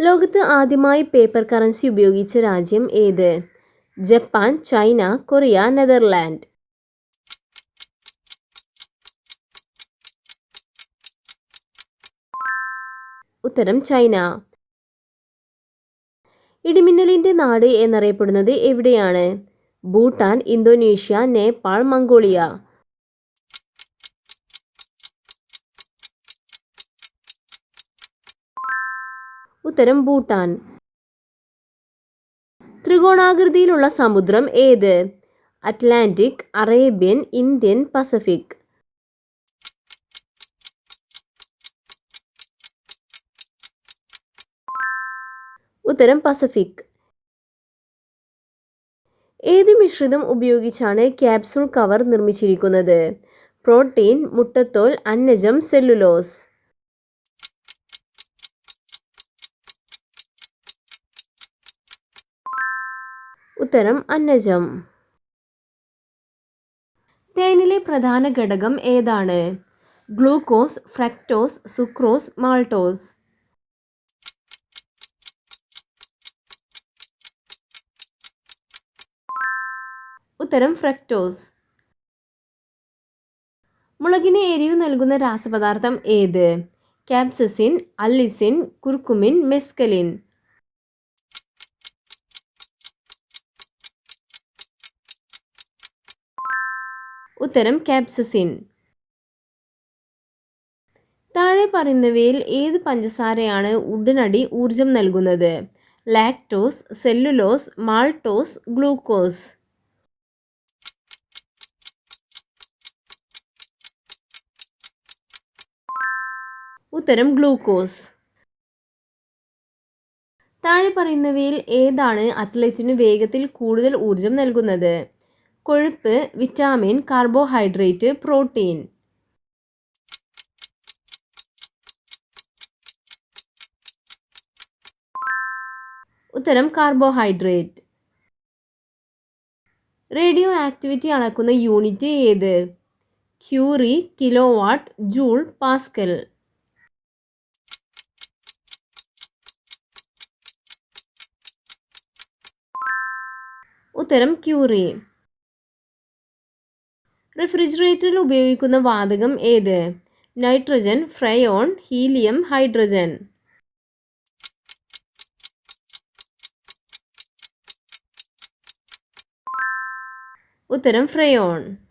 ലോകത്ത് ആദ്യമായി paper currency ഉപയോഗിച്ച രാജ്യം ഏത്? Japan, China, Korea, Netherland. ഉത്തരം ചൈന. ഇടിമിന്നലിന്റെ നാട് എന്നറിയപ്പെടുന്നത് എവിടെയാണ്? Bhutan, Indonesia, Nepal, Mongolia. ഉത്തരം ഭൂട്ടാൻ. ത്രികോണാകൃതിയിലുള്ള സമുദ്രം ഏത്? Atlantic, Arabian, Indian, Pacific. ഉത്തരം പസഫിക്. ഏത് മിശ്രിതം ഉപയോഗിച്ചാണ് ക്യാപ്സൂൾ കവർ നിർമ്മിച്ചിരിക്കുന്നത്? പ്രോട്ടീൻ, മുട്ടത്തോൽ, അന്നജം, സെല്ലുലോസ്. ഉത്തരം അന്നജം. തേനിലെ പ്രധാന ഘടകം ഏതാണ്? Glucose, fructose, sucrose, maltose. ഉത്തരം ഫ്രക്ടോസ്. മുളകിന് എരിവ് നൽകുന്ന രാസപദാർത്ഥം ഏത്? ക്യാപ്സസിൻ, അല്ലിസിൻ, കുർക്കുമിൻ, മെസ്കലിൻ. ഉത്തരം ക്യാപ്സസിൻ. താഴെ പറയുന്നവയിൽ ഏത് പഞ്ചസാരയാണ് ഉടനടി ഊർജം നൽകുന്നത്? Lactose, cellulose, maltose, glucose. ഉത്തരം ഗ്ലൂക്കോസ്. താഴെ പറയുന്നവയിൽ ഏതാണ് അത്ലറ്റിന് വേഗത്തിൽ കൂടുതൽ ഊർജം നൽകുന്നത്? കൊഴുപ്പ്, വിറ്റാമിൻ, കാർബോഹൈഡ്രേറ്റ്, പ്രോട്ടീൻ. ഉത്തരം കാർബോഹൈഡ്രേറ്റ്. റേഡിയോ ആക്ടിവിറ്റി അളക്കുന്ന യൂണിറ്റ് ഏത്? Curie, kilowatt, joule, pascal. ഉത്തരം ക്യൂറി. റെഫ്രിജറേറ്ററിൽ ഉപയോഗിക്കുന്ന വാതകം ഏത്? Nitrogen, freon, helium, hydrogen. ഉത്തരം ഫ്രയോൺ.